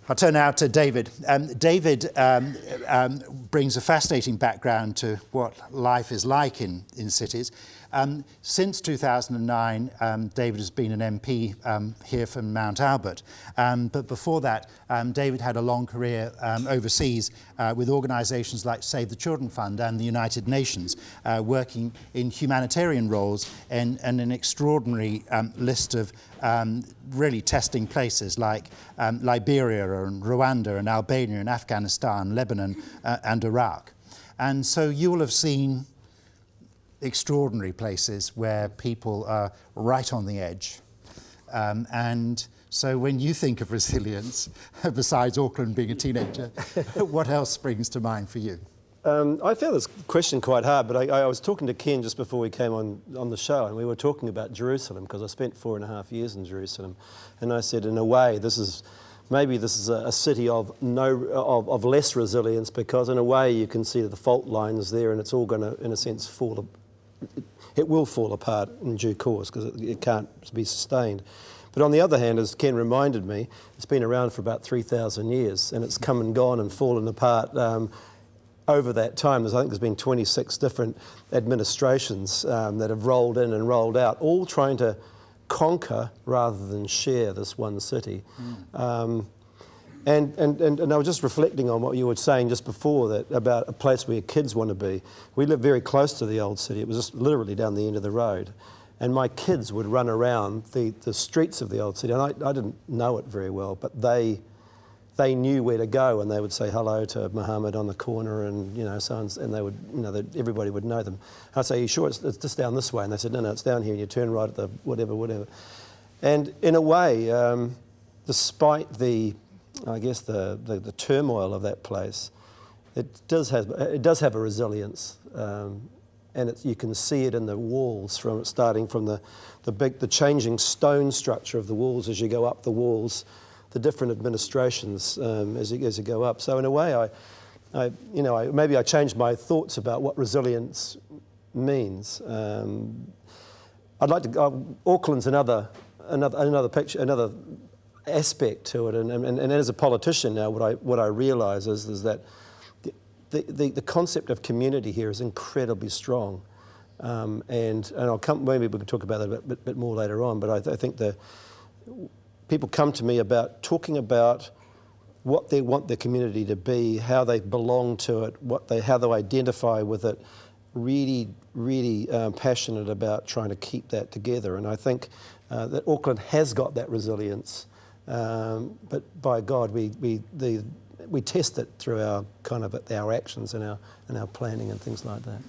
I'll turn now to David. David brings a fascinating background to what life is like in cities. Since 2009, David has been an MP here from Mount Albert. But before that, David had a long career overseas with organisations like Save the Children Fund and the United Nations, working in humanitarian roles and an extraordinary list of really testing places like Liberia and Rwanda and Albania and Afghanistan, Lebanon and Iraq. And so you will have seen extraordinary places where people are right on the edge. And so when you think of resilience, besides Auckland being a teenager, what else springs to mind for you? I found this question quite hard, but I was talking to Ken just before we came on the show, and we were talking about Jerusalem, because I spent 4.5 years in Jerusalem. And I said, in a way, this is a city of less resilience, because in a way you can see the fault lines there, and it's all going to, in a sense, it will fall apart in due course, because it can't be sustained. But on the other hand, as Ken reminded me, it's been around for about 3,000 years, and it's come and gone and fallen apart over that time. I think there's been 26 different administrations that have rolled in and rolled out, all trying to conquer rather than share this one city. And I was just reflecting on what you were saying just before, that about a place where kids want to be. We live very close to the old city. It was just literally down the end of the road. And my kids would run around the streets of the old city. And I didn't know it very well, but they knew where to go, and they would say hello to Muhammad on the corner, and so on, and they would, everybody would know them. I'd say, "Are you sure it's just down this way?" And they said, "No, it's down here, and you turn right at the whatever." And in a way, despite the turmoil of that place, it does have a resilience, and you can see it in the walls, starting from the changing stone structure of the walls as you go up the walls, the different administrations as you go up. So in a way, maybe I changed my thoughts about what resilience means. I'd like to. Auckland's another picture, another aspect to it, and as a politician now, what I realise is that the concept of community here is incredibly strong, and maybe we can talk about that a bit more later on. But I think people come to me talking about what they want their community to be, how they belong to it, how they identify with it. Really, really passionate about trying to keep that together, and I think that Auckland has got that resilience. But by God, we test it through our actions and our planning and things like that.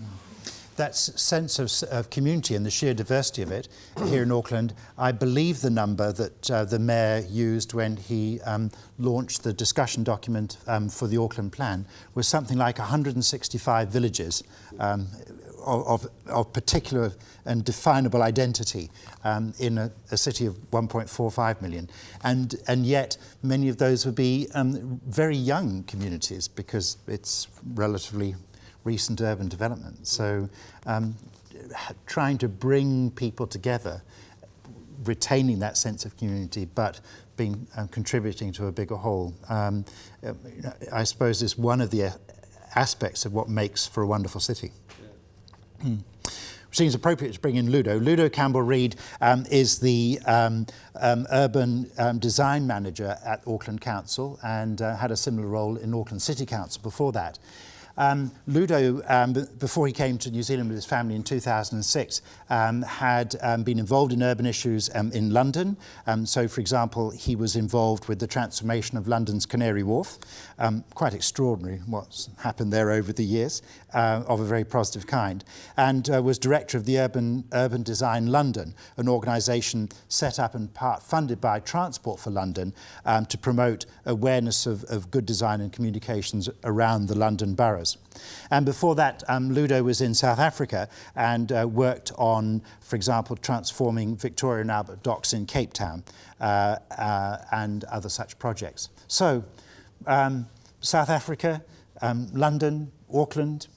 That sense of community and the sheer diversity of it here in Auckland, I believe the number that the Mayor used when he launched the discussion document for the Auckland Plan was something like 165 villages of particular and definable identity in a city of 1.45 million. And yet many of those would be very young communities, because it's relatively recent urban development. So trying to bring people together, retaining that sense of community, but being contributing to a bigger whole, I suppose is one of the aspects of what makes for a wonderful city. Yeah. Which seems appropriate to bring in Ludo. Ludo Campbell-Reid is the urban design manager at Auckland Council, and had a similar role in Auckland City Council before that. Ludo, before he came to New Zealand with his family in 2006, had been involved in urban issues in London. So, for example, he was involved with the transformation of London's Canary Wharf. Quite extraordinary what's happened there over the years, of a very positive kind. And was director of the Urban Design London, an organisation set up and part funded by Transport for London to promote awareness of good design and communications around the London boroughs. And before that, Ludo was in South Africa and worked on, for example, transforming Victoria and Albert Docks in Cape Town and other such projects. So, South Africa, London, Auckland,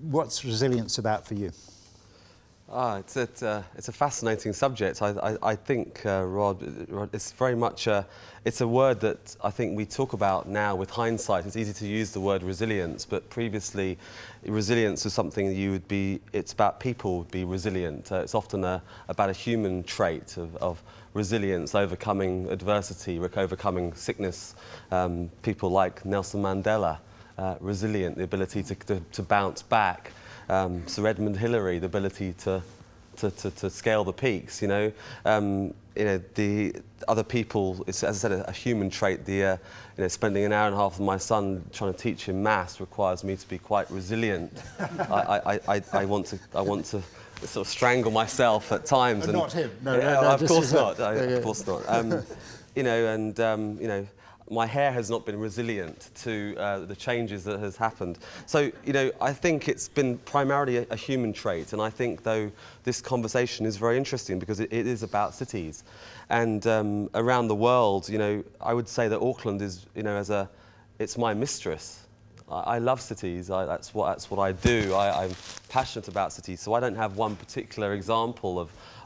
what's resilience about for you? It's a fascinating subject. I think, Rod, it's very much it's a word that I think we talk about now with hindsight. It's easy to use the word resilience, but previously resilience was something it's about people would be resilient. It's often about a human trait of resilience, overcoming adversity, overcoming sickness. People like Nelson Mandela, resilient, the ability to bounce back. Sir Edmund Hillary, the ability to scale the peaks, the other people, it's, as I said, a human trait. Spending an hour and a half with my son trying to teach him maths requires me to be quite resilient. I want to sort of strangle myself at times. And not him. No, of course not. Of course not. My hair has not been resilient to the changes that has happened. So, I think it's been primarily a human trait, and I think, though, this conversation is very interesting because it is about cities. And around the world, I would say that Auckland is, it's my mistress. I love cities. That's what I do. I'm passionate about cities, so I don't have one particular example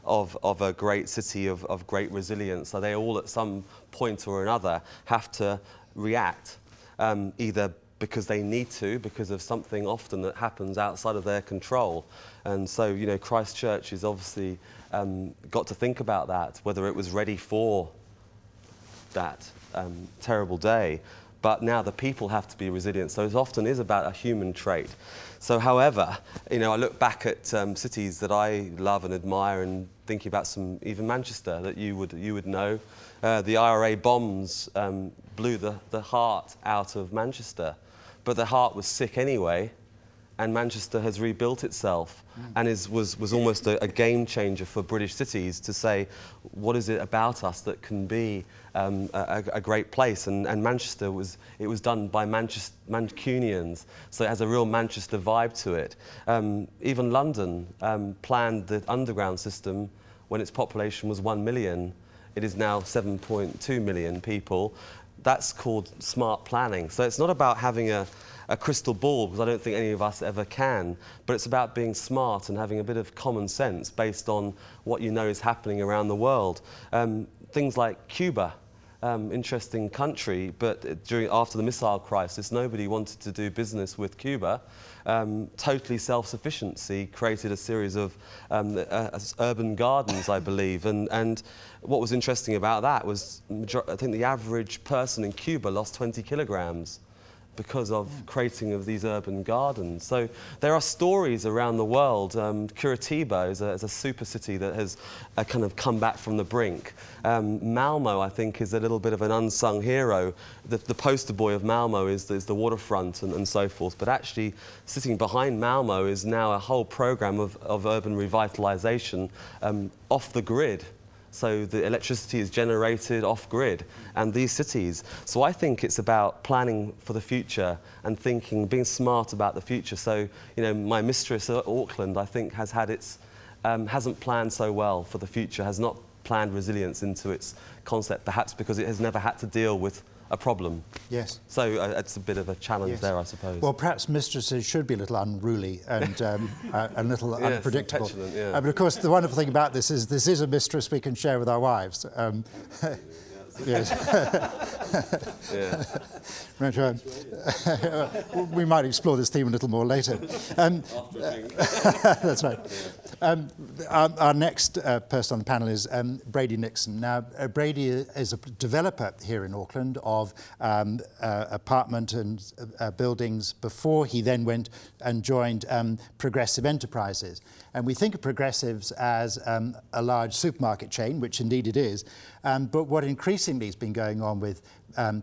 of a great city of great resilience. So they all, at some point or another, have to react, either because they need to, because of something often that happens outside of their control. And so, Christchurch is obviously got to think about that, whether it was ready for that terrible day. But now the people have to be resilient. So it often is about a human trait. So, however, I look back at cities that I love and admire, and thinking about even Manchester that you would know. The IRA bombs blew the heart out of Manchester, but the heart was sick anyway, and Manchester has rebuilt itself and was almost a game changer for British cities to say, what is it about us that can be a great place? And Manchester was done by Mancunians, so it has a real Manchester vibe to it. Even London planned the underground system when its population was 1 million. It is now 7.2 million people. That's called smart planning. So it's not about having a crystal ball, because I don't think any of us ever can, but it's about being smart and having a bit of common sense based on what you know is happening around the world. Things like Cuba, interesting country, but after the missile crisis, nobody wanted to do business with Cuba. Totally self-sufficiency created a series of urban gardens, I believe, and what was interesting about that was, I think the average person in Cuba lost 20 kilograms because of creating of these urban gardens. So there are stories around the world. Curitiba is a super city that has kind of come back from the brink. Malmo, I think, is a little bit of an unsung hero. The poster boy of Malmo is the waterfront and so forth, but actually sitting behind Malmo is now a whole program of urban revitalisation off the grid. So the electricity is generated off-grid, and these cities. So I think it's about planning for the future and being smart about the future. So, my mistress at Auckland, I think, hasn't planned so well for the future, has not planned resilience into its concept, perhaps because it has never had to deal with a problem. Yes. So it's a bit of a challenge there, I suppose. Well, perhaps mistresses should be a little unruly and a little unpredictable. Petulant, yeah. But of course, the wonderful thing about this is a mistress we can share with our wives. Yes. Yeah. Right, we might explore this theme a little more later. That's right. Our next person on the panel is Brady Nixon. Now, Brady is a developer here in Auckland of apartment and buildings before he then went and joined Progressive Enterprises. And we think of Progressives as a large supermarket chain, which indeed it is. But what increasingly has been going on with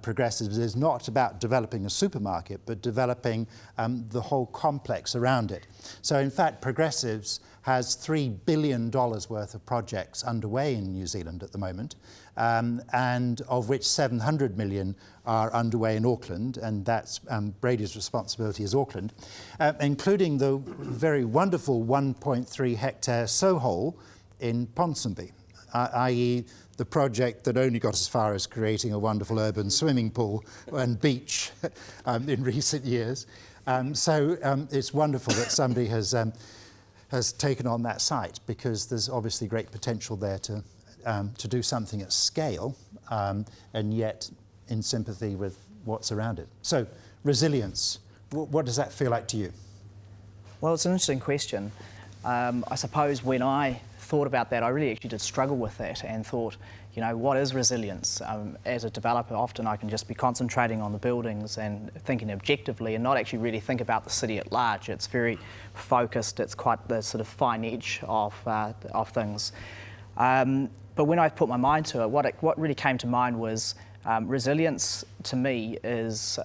Progressives is not about developing a supermarket, but developing the whole complex around it. So in fact, Progressives has $3 billion worth of projects underway in New Zealand at the moment, and of which 700 million are underway in Auckland, and that's Brady's responsibility is Auckland, including the very wonderful 1.3 hectare Sohole in Ponsonby, i.e. the project that only got as far as creating a wonderful urban swimming pool and beach in recent years. So it's wonderful that somebody has has taken on that site, because there's obviously great potential there to do something at scale, and yet in sympathy with what's around it. So, resilience, what does that feel like to you? Well, it's an interesting question. I suppose when I thought about that, I really actually did struggle with that and thought, you know, what is resilience? As a developer, often I can just be concentrating on the buildings and thinking objectively and not actually really think about the city at large. It's very focused, it's quite the sort of fine edge of things. But when I put my mind to it, what really came to mind was resilience to me is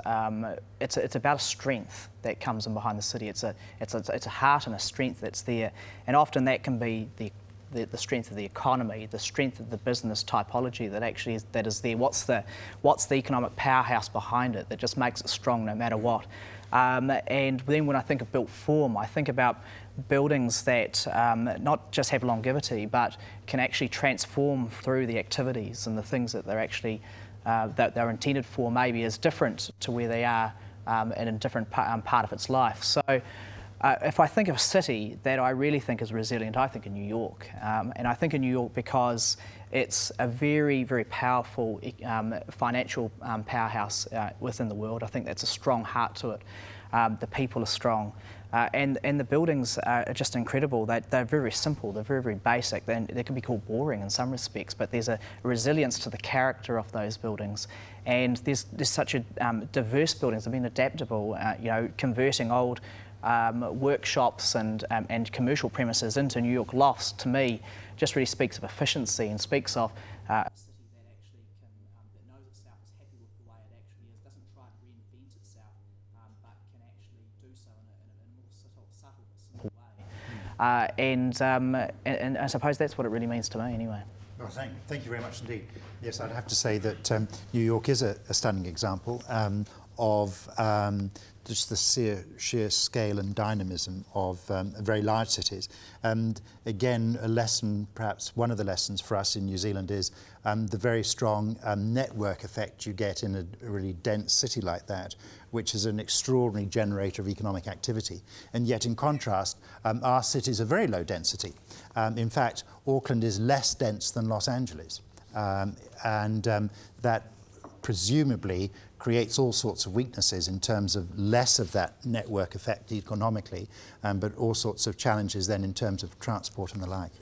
it's about a strength that comes in behind the city. It's a heart and a strength that's there, and often that can be the strength of the economy, the strength of the business typology that is there. What's the economic powerhouse behind it that just makes it strong no matter what? And then when I think of built form, I think about buildings that not just have longevity, but can actually transform through the activities and the things that they're actually that they're intended for, maybe is different to where they are in a different part of its life. So if I think of a city that I really think is resilient, I think of New York. And I think of New York because it's a very, very powerful financial powerhouse within the world. I think that's a strong heart to it. The people are strong. And the buildings are just incredible. They're very simple, they're very, very basic. They can be called boring in some respects, but there's a resilience to the character of those buildings. And there's such a diverse buildings. They've been adaptable, converting old workshops and commercial premises into New York lofts, to me, just really speaks of efficiency and speaks of a city that actually that knows itself, is happy with the way it actually is, doesn't try to reinvent itself, but can actually do so in a more subtle but simple way. And I suppose that's what it really means to me, anyway. Well, thank you very much indeed. Yes, I'd have to say that New York is a stunning example of just the sheer scale and dynamism of very large cities. And again, a lesson, perhaps one of the lessons for us in New Zealand is the very strong network effect you get in a really dense city like that, which is an extraordinary generator of economic activity. And yet, in contrast, our cities are very low density. In fact, Auckland is less dense than Los Angeles. That presumably creates all sorts of weaknesses in terms of less of that network effect economically, but all sorts of challenges then in terms of transport and the like.